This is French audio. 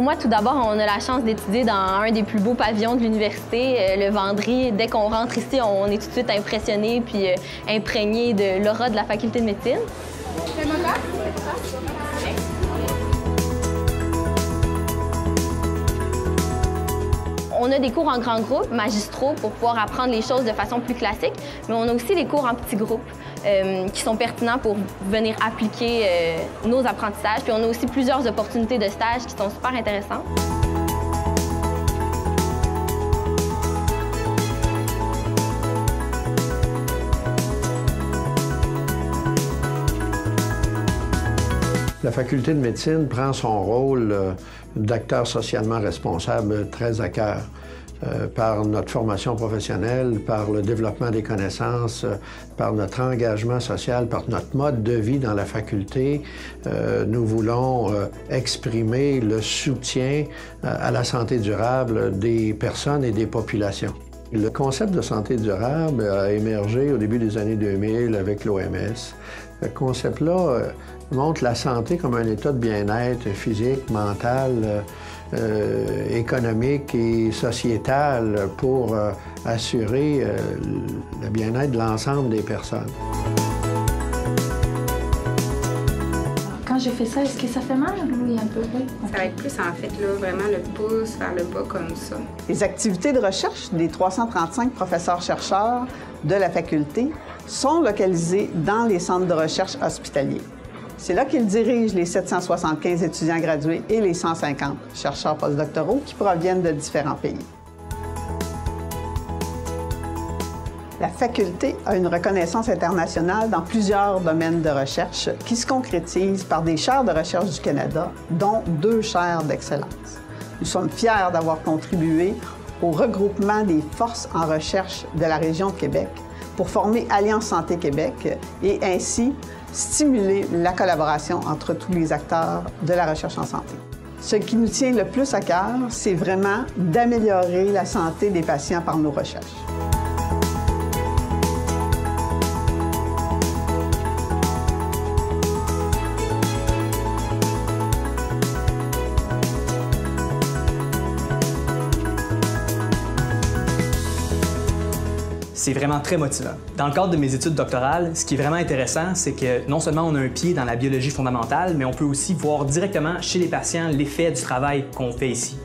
moi, tout d'abord, on a la chance d'étudier dans un des plus beaux pavillons de l'université, le Vendry. Dès qu'on rentre ici, on est tout de suite impressionné puis imprégné de l'aura de la faculté de médecine. On a des cours en grands groupes, magistraux, pour pouvoir apprendre les choses de façon plus classique, mais on a aussi des cours en petits groupes qui sont pertinents pour venir appliquer nos apprentissages. Puis on a aussi plusieurs opportunités de stage qui sont super intéressantes. La faculté de médecine prend son rôle d'acteur socialement responsable très à cœur par notre formation professionnelle, par le développement des connaissances, par notre engagement social, par notre mode de vie dans la faculté. Nous voulons exprimer le soutien à la santé durable des personnes et des populations. Le concept de santé durable a émergé au début des années 2000 avec l'OMS. Ce concept-là montre la santé comme un état de bien-être physique, mental, économique et sociétal pour assurer le bien-être de l'ensemble des personnes. Quand j'ai fait ça, est-ce que ça fait mal? Oui, un peu, oui. Ça va être plus, en fait, là, vraiment le pouce vers le bas comme ça. Les activités de recherche des 335 professeurs-chercheurs de la faculté sont localisées dans les centres de recherche hospitaliers. C'est là qu'ils dirigent les 775 étudiants gradués et les 150 chercheurs postdoctoraux qui proviennent de différents pays. La faculté a une reconnaissance internationale dans plusieurs domaines de recherche qui se concrétisent par des chaires de recherche du Canada, dont 2 chaires d'excellence. Nous sommes fiers d'avoir contribué au regroupement des forces en recherche de la région de Québec pour former Alliance Santé Québec et ainsi stimuler la collaboration entre tous les acteurs de la recherche en santé. Ce qui nous tient le plus à cœur, c'est vraiment d'améliorer la santé des patients par nos recherches. C'est vraiment très motivant. Dans le cadre de mes études doctorales, ce qui est vraiment intéressant, c'est que non seulement on a un pied dans la biologie fondamentale, mais on peut aussi voir directement chez les patients l'effet du travail qu'on fait ici.